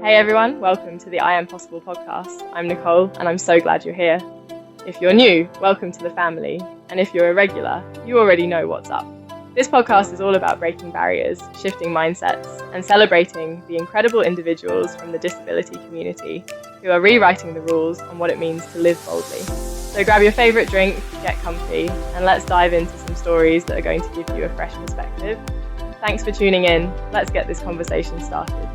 Hey everyone, welcome to the I Am Possible podcast. I'm Nicole and I'm so glad you're here. If you're new, welcome to the family. And if you're a regular, you already know what's up. This podcast is all about breaking barriers, shifting mindsets, and celebrating the incredible individuals from the disability community who are rewriting the rules on what it means to live boldly. So grab your favourite drink, get comfy, and let's dive into some stories that are going to give you a fresh perspective. Thanks for tuning in. Let's get this conversation started.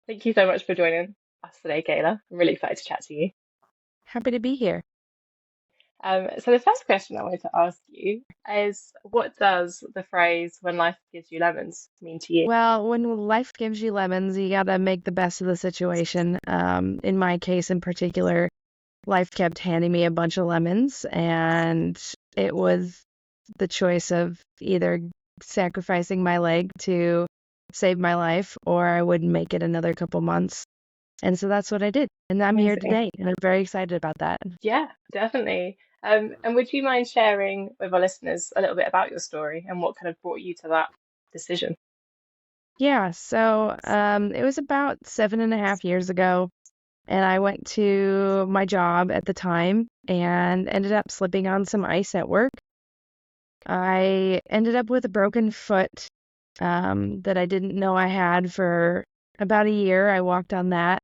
Thank you so much for joining us today, Kayla. I'm really excited to chat to you. Happy to be here. So the first question I wanted to ask you is, what does the phrase "when life gives you lemons" mean to you? Well, when life gives you lemons, you gotta make the best of the situation. In my case in particular, life kept handing me a bunch of lemons, and it was the choice of either sacrificing my leg to save my life, or I would make it another couple months. And so that's what I did. And I'm here Amazing. today, and I'm very excited about that. Yeah, definitely. And would you mind sharing with our listeners a little bit about your story and what kind of brought you to that decision? Yeah, so it was about 7.5 years ago. And I went to my job at the time and ended up slipping on some ice at work. I ended up with a broken foot that I didn't know I had for about a year. I walked on that.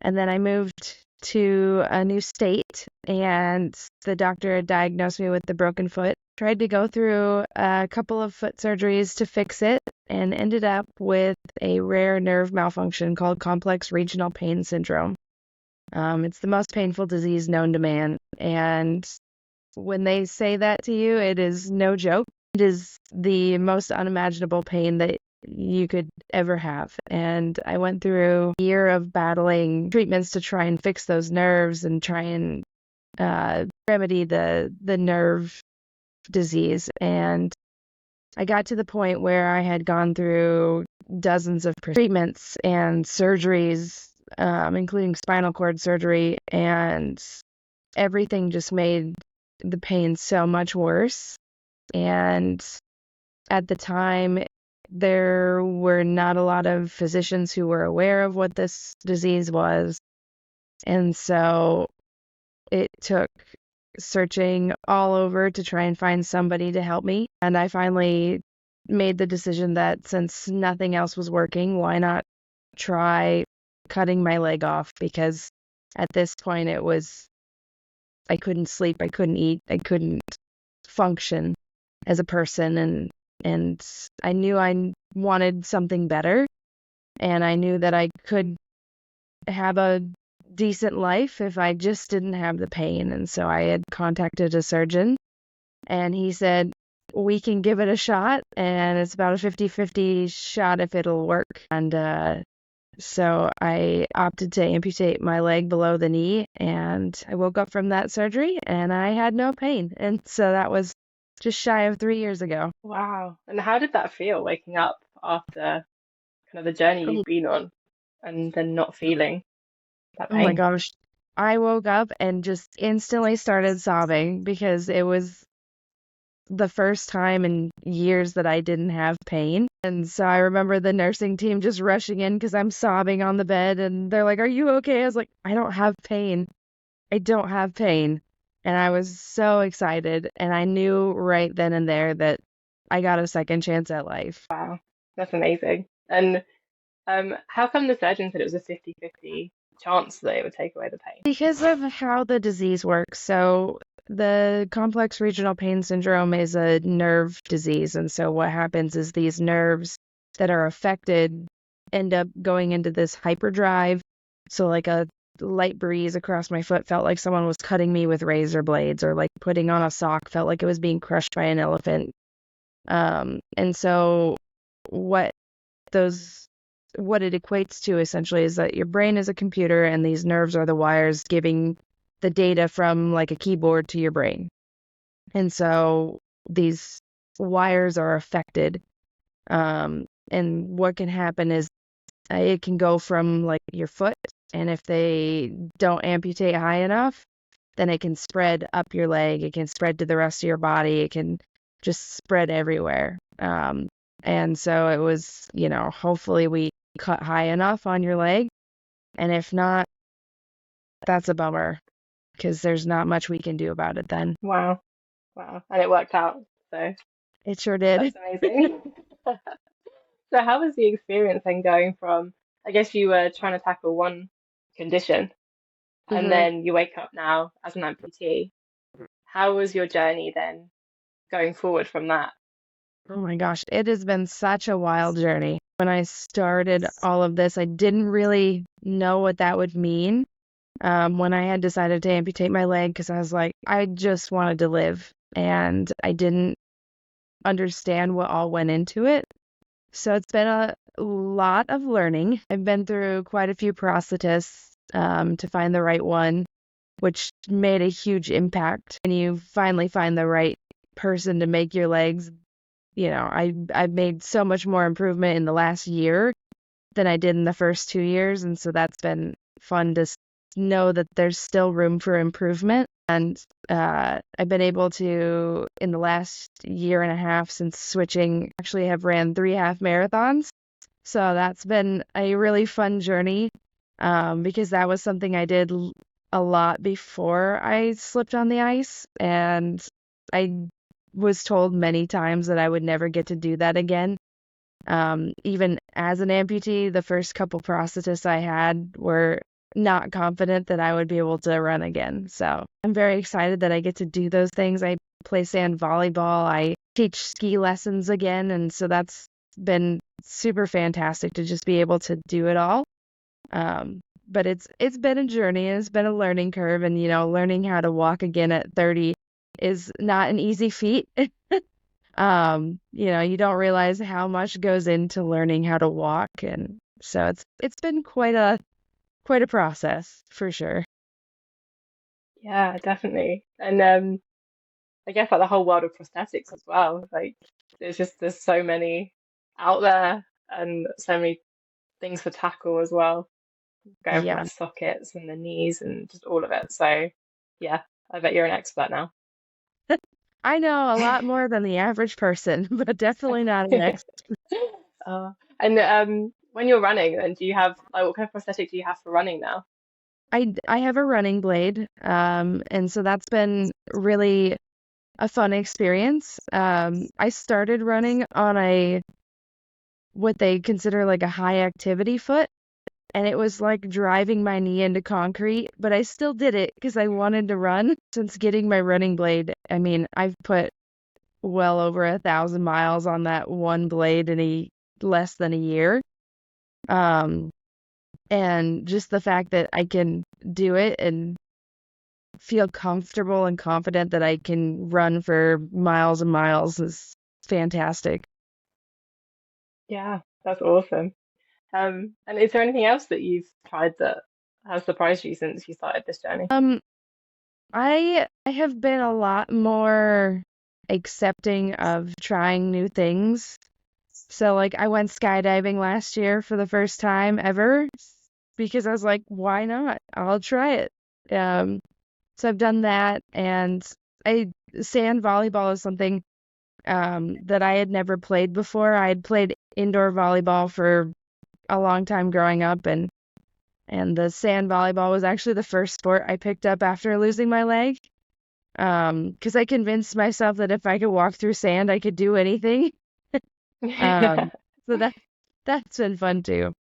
And then I moved to a new state, and the doctor had diagnosed me with the broken foot. Tried to go through a couple of foot surgeries to fix it and ended up with a rare nerve malfunction called complex regional pain syndrome. It's the most painful disease known to man. And when they say that to you, it is no joke. It is the most unimaginable pain that you could ever have. And I went through a year of battling treatments to try and fix those nerves and try and remedy the nerve disease. And I got to the point where I had gone through dozens of treatments and surgeries, including spinal cord surgery, and everything just made the pain so much worse. And at the time, there were not a lot of physicians who were aware of what this disease was. And so it took searching all over to try and find somebody to help me. And I finally made the decision that since nothing else was working, why not try cutting my leg off? Because at this point I couldn't sleep, I couldn't eat, I couldn't function as a person, and I knew I wanted something better, and I knew that I could have a decent life if I just didn't have the pain. And so I had contacted a surgeon, and he said, we can give it a shot, and it's about a 50-50 shot if it'll work. And so I opted to amputate my leg below the knee, and I woke up from that surgery, and I had no pain. And so that was just shy of 3 years ago. Wow. And how did that feel, waking up after kind of the journey Oh, you've been on and then not feeling that oh my pain? gosh. I woke up and just instantly started sobbing because it was the first time in years that I didn't have pain. And so I remember the nursing team just rushing in because I'm sobbing on the bed, and they're like, "Are you okay?" I was like, "I don't have pain. I don't have pain." And I was so excited, and I knew right then and there that I got a second chance at life. Wow, that's amazing. And how come the surgeon said it was a 50-50 chance that it would take away the pain? Because of how the disease works. So the complex regional pain syndrome is a nerve disease. And so what happens is these nerves that are affected end up going into this hyperdrive. So like a light breeze across my foot felt like someone was cutting me with razor blades, or like putting on a sock felt like it was being crushed by an elephant. And so what those what it equates to essentially is that your brain is a computer, and these nerves are the wires giving the data from like a keyboard to your brain. And so these wires are affected. And what can happen is it can go from like your foot, and if they don't amputate high enough, then it can spread up your leg, it can spread to the rest of your body, it can just spread everywhere. And so it was, hopefully we cut high enough on your leg. And if not, that's a bummer because there's not much we can do about it then. Wow. Wow. And it worked out. So It sure did. that's amazing. So how was the experience then going from, I guess you were trying to tackle one condition and hmm then you wake up now as an amputee. How was your journey then going forward from that? Oh my gosh, it has been such a wild journey. When I started all of this, I didn't really know what that would mean. When I had decided to amputate my leg, because I was like, I just wanted to live, and I didn't understand what all went into it. So it's been a lot of learning. I've been through quite a few prosthetists to find the right one, which made a huge impact. And you finally find the right person to make your legs. I've made so much more improvement in the last year than I did in the first 2 years, and so that's been fun to know that there's still room for improvement. And I've been able to, in the last year and a half since switching, actually have ran 3 half marathons. So that's been a really fun journey because that was something I did a lot before I slipped on the ice. And I was told many times that I would never get to do that again. Even as an amputee, the first couple prosthetists I had were not confident that I would be able to run again. So I'm very excited that I get to do those things. I play sand volleyball. I teach ski lessons again. And so that's been super fantastic to just be able to do it all. But it's been a journey and it's been a learning curve. And, learning how to walk again at 30 is not an easy feat. You don't realize how much goes into learning how to walk. And so it's been quite a process for sure. Yeah, definitely. And I guess like the whole world of prosthetics as well. Like there's so many out there and so many things to tackle as well. Going from Yeah. like sockets and the knees and just all of it. So yeah, I bet you're an expert now. I know a lot more than the average person, but definitely not an expert. And when you're running, then do you have like what kind of prosthetic do you have for running now? I have a running blade, and so that's been really a fun experience. I started running on what they consider like a high activity foot, and it was like driving my knee into concrete, but I still did it because I wanted to run. Since getting my running blade, I mean, I've put well over 1,000 miles on that one blade in less than a year. Um, and just the fact that I can do it and feel comfortable and confident that I can run for miles and miles is fantastic. Yeah, that's awesome. And is there anything else that you've tried that has surprised you since you started this journey? Um, I have been a lot more accepting of trying new things. So like I went skydiving last year for the first time ever because I was like, why not? I'll try it. Um, so I've done that, and I sand volleyball is something that I had never played before. I had played indoor volleyball for a long time growing up, and the sand volleyball was actually the first sport I picked up after losing my leg. Because I convinced myself that if I could walk through sand, I could do anything. Um, so that's been fun too.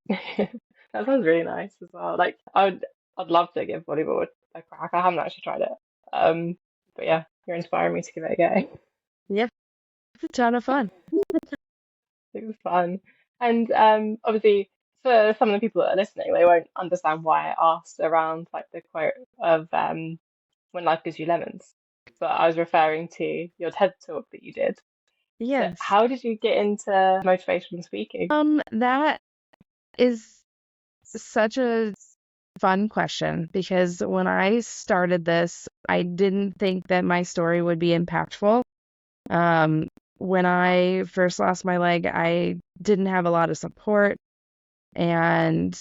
That sounds really nice as well. Like I'd love to give volleyball a crack. I haven't actually tried it. Um, but yeah, you're inspiring me to give it a go. Yeah, it's a ton of fun. It was fun. And obviously for some of the people that are listening, they won't understand why I asked around like the quote of when life gives you lemons. But I was referring to your TED talk that you did. So Yes. how did you get into motivational speaking? That is such a fun question because when I started this, I didn't think that my story would be impactful. When I first lost my leg, I didn't have a lot of support and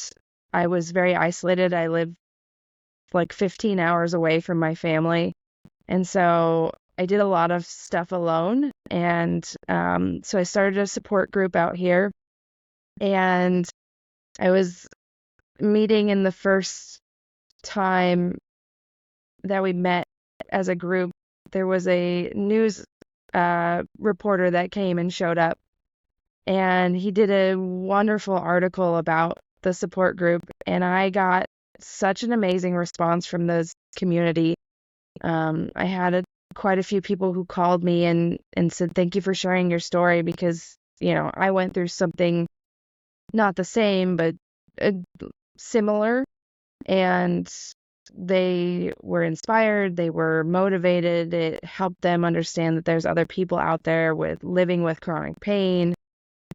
I was very isolated. I lived like 15 hours away from my family. And so I did a lot of stuff alone. And so I started a support group out here. And I was meeting in the first time that we met as a group. There was a news reporter that came and showed up, and he did a wonderful article about the support group, and I got such an amazing response from this community. I had quite a few people who called me and said, thank you for sharing your story, because, I went through something not the same, but uh, similar, and they were inspired, they were motivated. It helped them understand that there's other people out there living with chronic pain.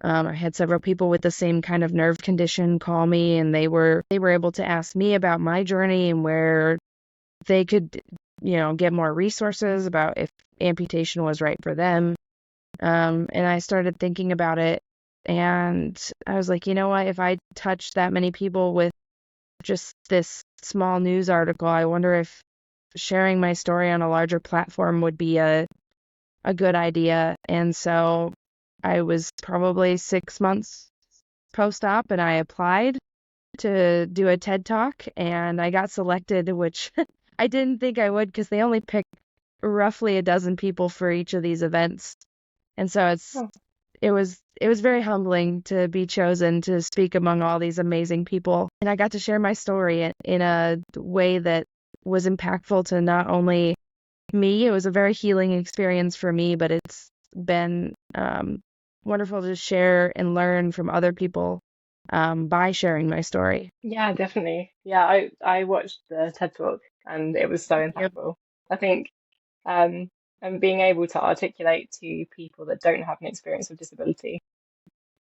I had several people with the same kind of nerve condition call me, and they were able to ask me about my journey and where they could, get more resources about if amputation was right for them. And I started thinking about it, and I was like, you know what? If I touched that many people with just this small news article, I wonder if sharing my story on a larger platform would be a good idea. And so I was probably 6 months post-op, and I applied to do a TED Talk, and I got selected, which I didn't think I would, because they only pick roughly a dozen people for each of these events. And so Oh, it was very humbling to be chosen to speak among all these amazing people. And I got to share my story in a way that was impactful to not only me. It was a very healing experience for me, but it's been wonderful to share and learn from other people by sharing my story. yeah, definitely. Yeah, I watched the TED Talk and it was so Yep. impactful. I think um and being able to articulate to people that don't have an experience of disability,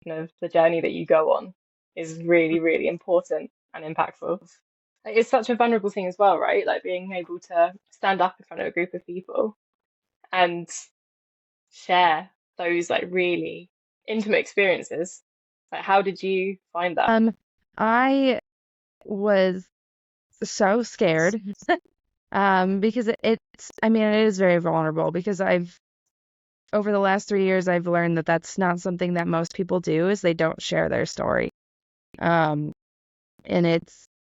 the journey that you go on is really, really important and impactful. Like, it's such a vulnerable thing as well, right? Like being able to stand up in front of a group of people and share those like really intimate experiences. Like, how did you find that? I was so scared because I mean, it is very vulnerable, because over the last 3 years, I've learned that that's not something that most people do, is they don't share their story. Um, and it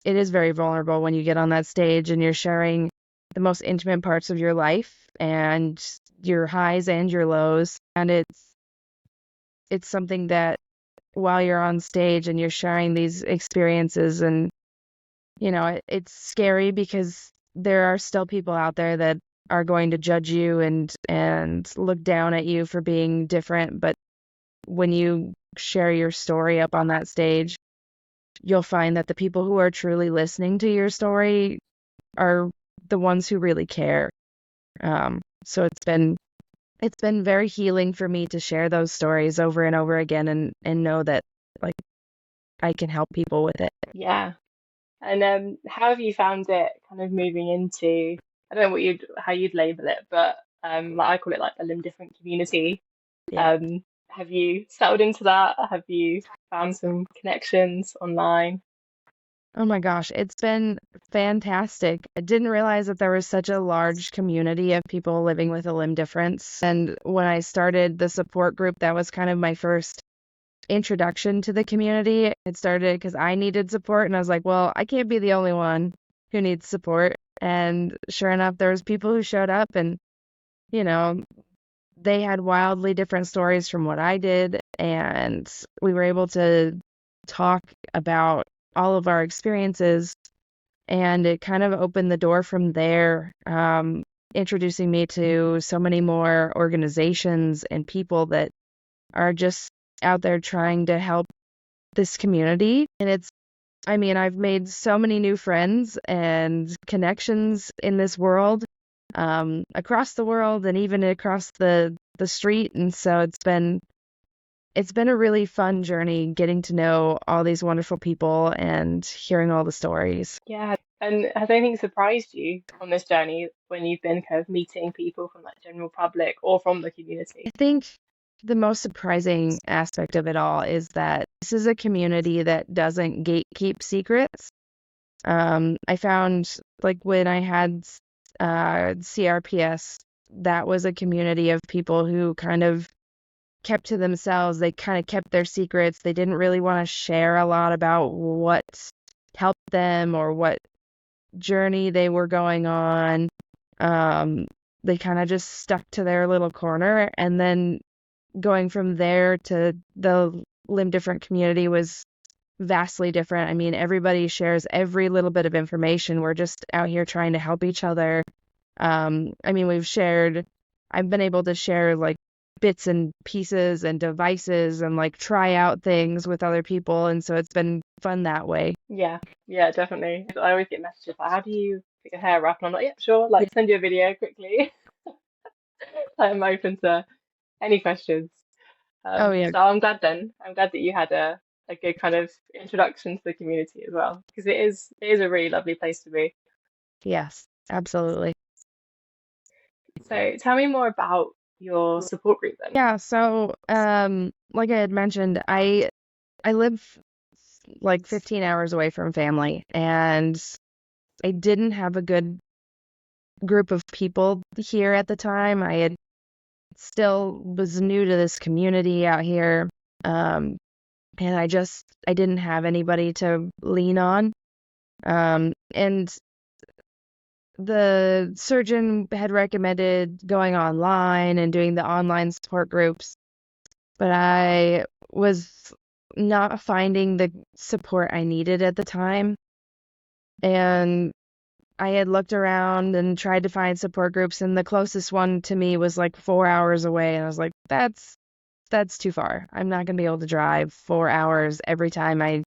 is very vulnerable when you get on that stage and you're sharing the most intimate parts of your life and your highs and your lows. And it's something that, while you're on stage and you're sharing these experiences, and it's scary, because there are still people out there that are going to judge you and look down at you for being different. But when you share your story up on that stage, you'll find that the people who are truly listening to your story are the ones who really care. So it's been very healing for me to share those stories over and over again, and know that, like, I can help people with it. Yeah. And how have you found it kind of moving into, I don't know how you'd label it, but like I call it like a limb different community. Yeah. Have you settled into that? Have you found some connections online? Oh my gosh, it's been fantastic. I didn't realize that there was such a large community of people living with a limb difference. And when I started the support group, that was kind of my first introduction to the community. It started because I needed support, and I was like, well, I can't be the only one who needs support. And sure enough, there was people who showed up, and you know, they had wildly different stories from what I did, and we were able to talk about all of our experiences, and it kind of opened the door from there, introducing me to so many more organizations and people that are just out there trying to help this community. And I mean, I've made so many new friends and connections in this world, across the world and even across the street. And so it's been a really fun journey, getting to know all these wonderful people and hearing all the stories. Yeah. And has anything surprised you on this journey when you've been kind of meeting people from like general public or from the community? I think the most surprising aspect of it all is that this is a community that doesn't gatekeep secrets. I found, like, when I had CRPS, that was a community of people who kind of kept to themselves. They kind of kept their secrets. They didn't really want to share a lot about what helped them or what journey they were going on. They kind of just stuck to their little corner, and then going from there to the limb different community was vastly different. I mean, everybody shares every little bit of information. We're just out here trying to help each other. I mean, I've been able to share like bits and pieces and devices and like try out things with other people. And so it's been fun that way. Yeah, yeah, definitely. I always get messages like, how do you put your hair up? And I'm like, yep, sure. Yeah. Like, send you a video quickly. I'm open to any questions. Oh, yeah. So I'm glad then. I'm glad that you had a good kind of introduction to the community as well, because it is a really lovely place to be. Yes, absolutely. So tell me more about your support group then. Yeah. So, like I had mentioned, I live like 15 hours away from family, and I didn't have a good group of people here at the time. I had still was new to this community out here. And I didn't have anybody to lean on. And the surgeon had recommended going online and doing the online support groups, but I was not finding the support I needed at the time. And I had looked around and tried to find support groups, and the closest one to me was like 4 hours away. And I was like, that's too far. I'm not going to be able to drive 4 hours every time I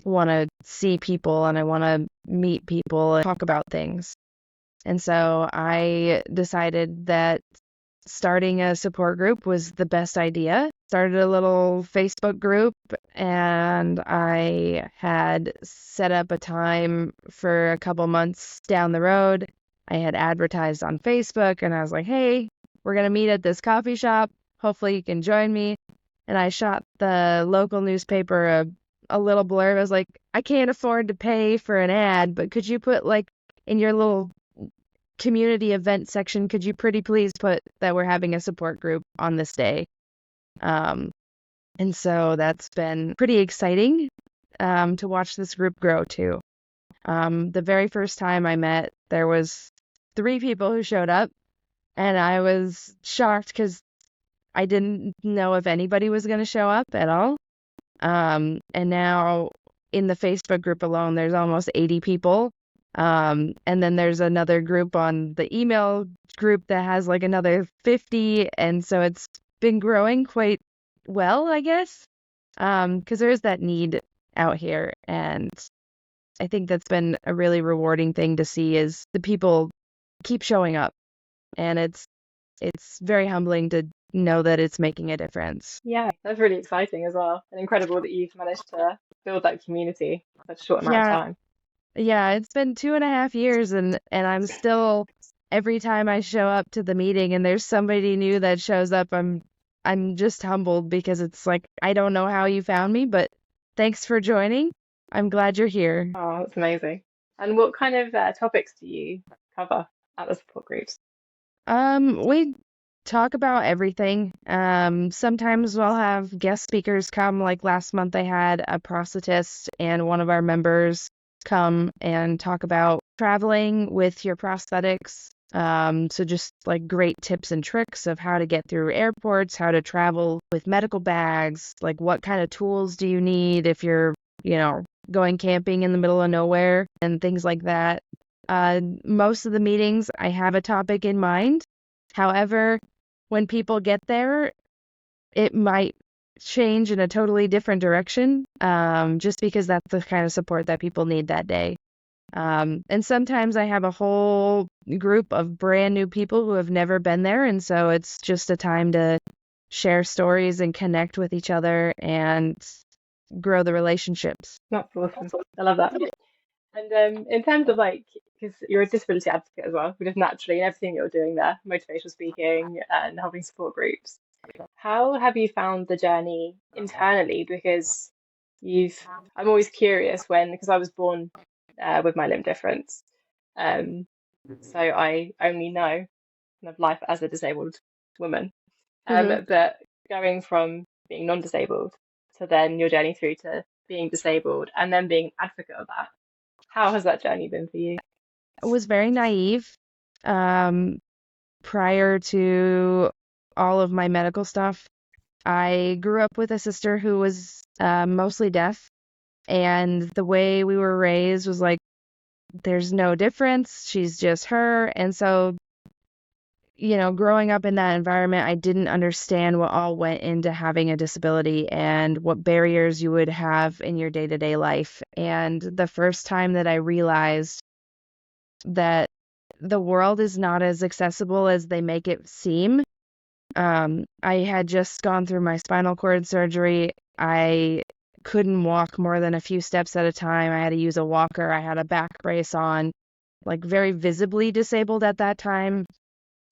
want to see people and I want to meet people and talk about things. And so I decided that starting a support group was the best idea. Started a little Facebook group, and I had set up a time for a couple months down the road. I had advertised on Facebook, and I was like, hey, we're going to meet at this coffee shop. Hopefully you can join me. And I shot the local newspaper a little blurb. I was like, I can't afford to pay for an ad, but could you put like in your little community event section, could you pretty please put that we're having a support group on this day? And so that's been pretty exciting to watch this group grow too. The very first time I met, there was 3 people who showed up, and I was shocked because I didn't know if anybody was going to show up at all. And now in the Facebook group alone, there's almost 80 people. And then there's another group on the email group that has like another 50. And so it's been growing quite well, I guess, because there's that need out here. And I think that's been a really rewarding thing to see is the people keep showing up. And it's very humbling to know that it's making a difference. Yeah, that's really exciting as well, and incredible that you've managed to build that community in such a short amount of Yeah, time. yeah, it's been 2.5 years, and I'm still every time I show up to the meeting and there's somebody new that shows up, I'm just humbled because it's like I don't know how you found me, but thanks for joining. I'm glad you're here. Oh, that's amazing. And what kind of topics do you cover at the support groups? We talk about everything. Sometimes we'll have guest speakers come. Like last month, I had a prosthetist and one of our members come and talk about traveling with your prosthetics. So just like great tips and tricks of how to get through airports, how to travel with medical bags, like what kind of tools do you need if you're, going camping in the middle of nowhere and things like that. Most of the meetings, I have a topic in mind. However, when people get there, it might change in a totally different direction, just because that's the kind of support that people need that day. And sometimes I have a whole group of brand new people who have never been there, and so it's just a time to share stories and connect with each other and grow the relationships. That's awesome. I love that. And in terms of like, because you're a disability advocate as well, just naturally in everything you're doing there, motivational speaking and helping support groups, how have you found the journey internally? Because I'm always curious because I was born with my limb difference. Um, so I only know kind of life as a disabled woman. Hmm. But going from being non-disabled to then your journey through to being disabled and then being an advocate of that. How has that journey been for you? I was very naive um, prior to all of my medical stuff. I grew up with a sister who was mostly deaf, and the way we were raised was like, there's no difference. She's just her. And so, growing up in that environment, I didn't understand what all went into having a disability and what barriers you would have in your day-to-day life. And the first time that I realized that the world is not as accessible as they make it seem. I had just gone through my spinal cord surgery. I couldn't walk more than a few steps at a time. I had to use a walker. I had a back brace on, like very visibly disabled at that time.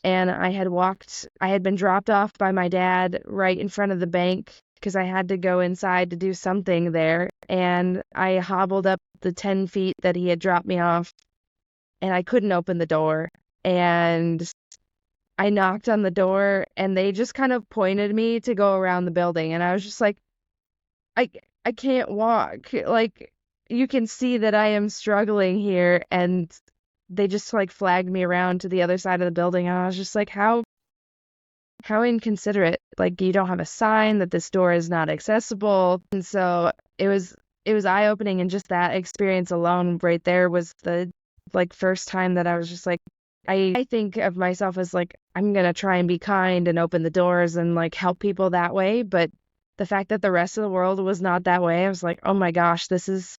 And I had been dropped off by my dad right in front of the bank because I had to go inside to do something there. And I hobbled up the 10 feet that he had dropped me off, and I couldn't open the door. And I knocked on the door, and they just kind of pointed me to go around the building. And I was just like, I can't walk. Like, you can see that I am struggling here. And they just like flagged me around to the other side of the building. And I was just like, how inconsiderate. Like, you don't have a sign that this door is not accessible. And so it was eye-opening. And just that experience alone right there was the like first time that I was just like, I think of myself as like, I'm going to try and be kind and open the doors and like help people that way. But the fact that the rest of the world was not that way, I was like, oh my gosh, this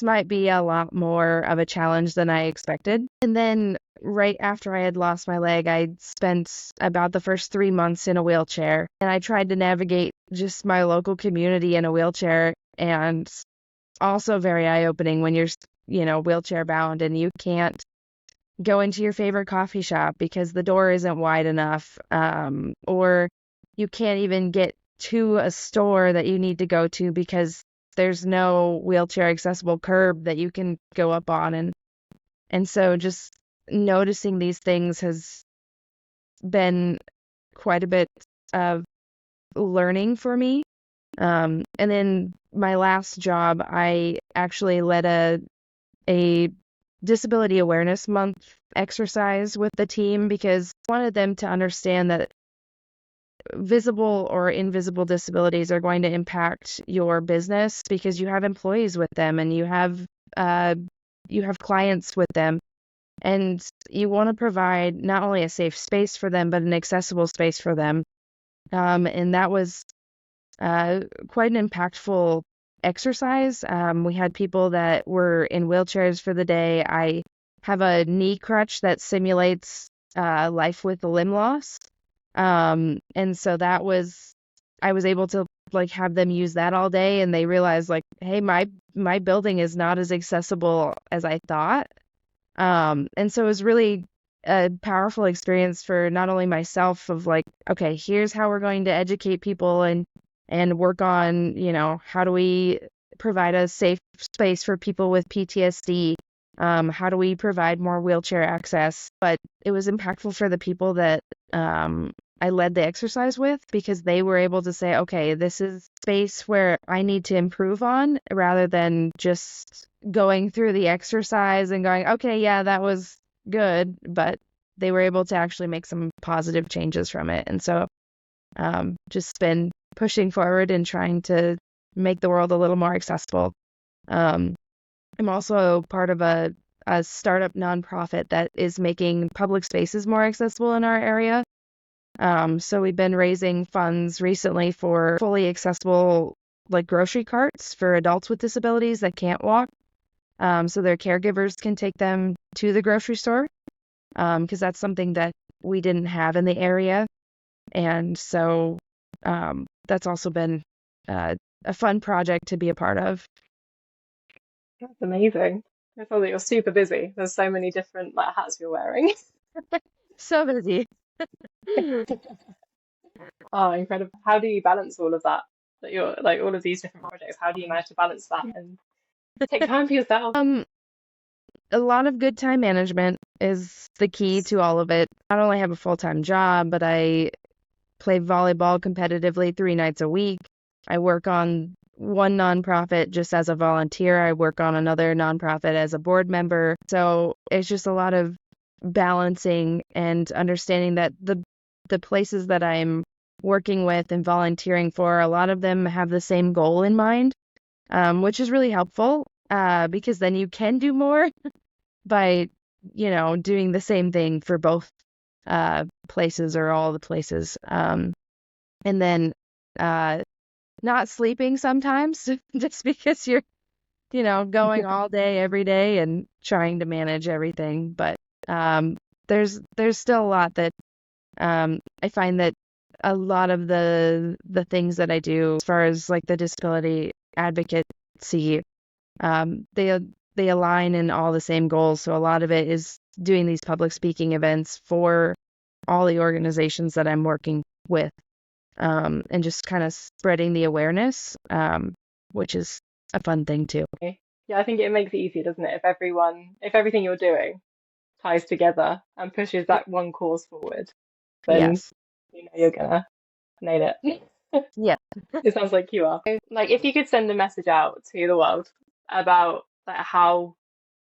might be a lot more of a challenge than I expected. And then right after I had lost my leg, I spent about the first 3 months in a wheelchair, and I tried to navigate just my local community in a wheelchair. And also very eye-opening when you're, wheelchair bound and you can't go into your favorite coffee shop because the door isn't wide enough, or you can't even get to a store that you need to go to because there's no wheelchair accessible curb that you can go up on. And so just noticing these things has been quite a bit of learning for me. And then my last job, I actually led a Disability Awareness Month exercise with the team because I wanted them to understand that visible or invisible disabilities are going to impact your business because you have employees with them and you have clients with them, and you want to provide not only a safe space for them but an accessible space for them. And that was quite an impactful exercise. We had people that were in wheelchairs for the day. I have a knee crutch that simulates life with a limb loss. And so I was able to like have them use that all day, and they realized like, hey, my building is not as accessible as I thought. And so it was really a powerful experience for not only myself of like, okay, here's how we're going to educate people and work on, how do we provide a safe space for people with PTSD? How do we provide more wheelchair access? But it was impactful for the people that I led the exercise with because they were able to say, okay, this is space where I need to improve on, rather than just going through the exercise and going, okay, yeah, that was good. But they were able to actually make some positive changes from it. And so just been pushing forward and trying to make the world a little more accessible. I'm also part of a startup nonprofit that is making public spaces more accessible in our area. So we've been raising funds recently for fully accessible like grocery carts for adults with disabilities that can't walk, so their caregivers can take them to the grocery store, because that's something that we didn't have in the area. And so that's also been a fun project to be a part of. That's amazing. I feel that you're super busy. There's so many different like hats you're wearing. So busy. Oh, incredible. How do you balance all of that? That you're like all of these different projects. How do you manage to balance that and take time for yourself? A lot of good time management is the key to all of it. I not only have a full-time job, but I play volleyball competitively 3 nights a week. I work on one nonprofit just as a volunteer. I work on another nonprofit as a board member. So it's just a lot of balancing and understanding that the places that I'm working with and volunteering for, a lot of them have the same goal in mind, which is really helpful because then you can do more by, doing the same thing for both places or all the places. And then not sleeping sometimes just because you're, going all day, every day and trying to manage everything. But there's still a lot that I find that a lot of the things that I do as far as like the disability advocacy, they align in all the same goals. So a lot of it is doing these public speaking events for all the organizations that I'm working with, and just kind of spreading the awareness, which is a fun thing too. Yeah, I think it makes it easier, doesn't it? If everything you're doing ties together and pushes that one cause forward, then Yes. you're gonna nail it. Yeah. It sounds like you are. Like, if you could send a message out to the world about like how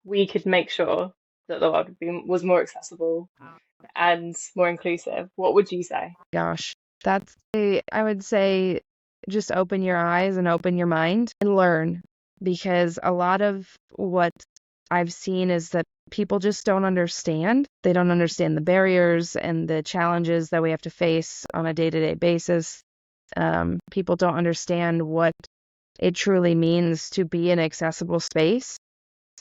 we could make sure that the world was more accessible and more inclusive, what would you say? Gosh, I would say just open your eyes and open your mind and learn, because a lot of what I've seen is that people just don't understand. They don't understand the barriers and the challenges that we have to face on a day-to-day basis. People don't understand what it truly means to be in an accessible space.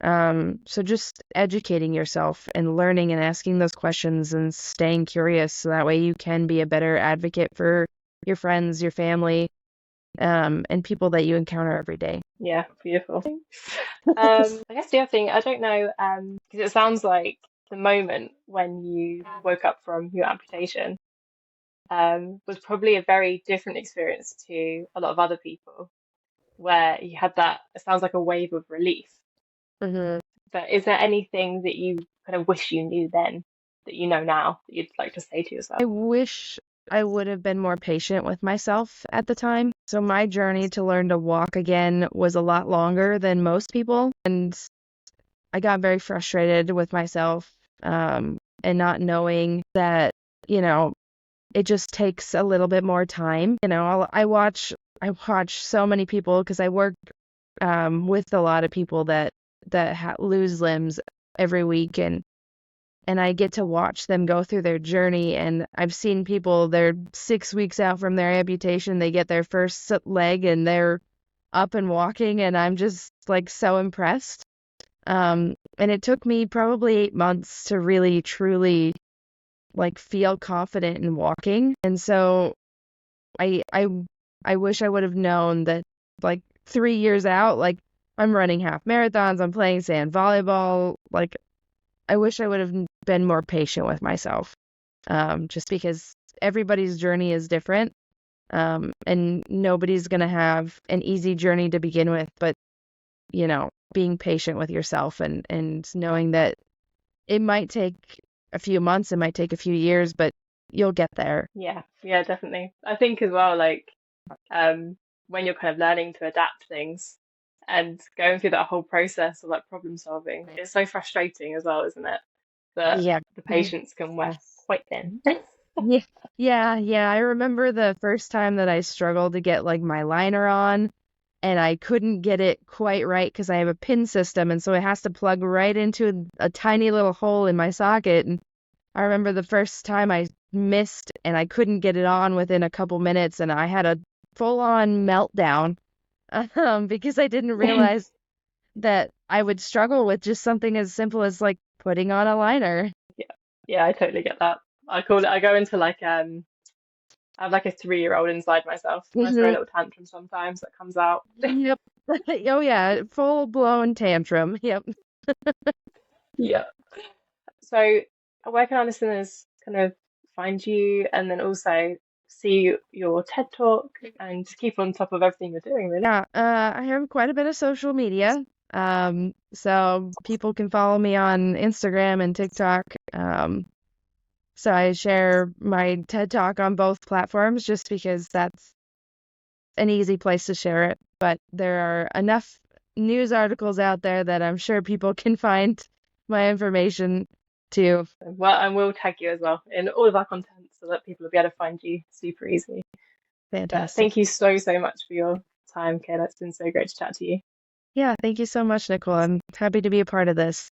So just educating yourself and learning and asking those questions and staying curious so that way you can be a better advocate for your friends, your family, and people that you encounter every day. Yeah, beautiful. I guess the other thing, I don't know, because it sounds like the moment when you woke up from your amputation, was probably a very different experience to a lot of other people, where you had that, it sounds like a wave of relief. hmm But is there anything that you kind of wish you knew then that you know now that you'd like to say to yourself? I wish I would have been more patient with myself at the time. So my journey to learn to walk again was a lot longer than most people, and I got very frustrated with myself, and not knowing that, you know, it just takes a little bit more time. I watch so many people because I work with a lot of people that lose limbs every week, and I get to watch them go through their journey. And I've seen people, they're 6 weeks out from their amputation, they get their first leg and they're up and walking, and I'm just like so impressed. And it took me probably 8 months to really truly like feel confident in walking. And so I I I wish I would have known that like 3 years out, like I'm running half marathons, I'm playing sand volleyball. Like I wish I would have been more patient with myself. Just because everybody's journey is different. And nobody's gonna have an easy journey to begin with, but being patient with yourself and knowing that it might take a few months, it might take a few years, but you'll get there. Yeah, yeah, definitely. I think as well, like, when you're kind of learning to adapt things and going through that whole process of like problem solving, it's so frustrating as well, isn't it? That Yeah. the patience can wear quite thin. Yeah. Yeah. I remember the first time that I struggled to get like my liner on, and I couldn't get it quite right because I have a pin system, and so it has to plug right into a tiny little hole in my socket. And I remember the first time I missed and I couldn't get it on within a couple minutes, and I had a full-on meltdown, because I didn't realize that I would struggle with just something as simple as like putting on a liner. Yeah, yeah, I totally get that. I go into like I have like a 3-year-old inside myself. I throw a Mhm. little tantrum sometimes that comes out. Yep. Oh yeah, full-blown tantrum. Yep. Yeah. So where can our listeners kind of find you and then also see your TED Talk and just keep on top of everything you're doing, really? Yeah, I have quite a bit of social media. So people can follow me on Instagram and TikTok. So I share my TED Talk on both platforms just because that's an easy place to share it. But there are enough news articles out there that I'm sure people can find my information too. Well, and we'll tag you as well in all of our content so that people will be able to find you super easily. But Fantastic. thank you so, so much for your time, Kayla. It's been so great to chat to you. Yeah, thank you so much, Nicole. I'm happy to be a part of this.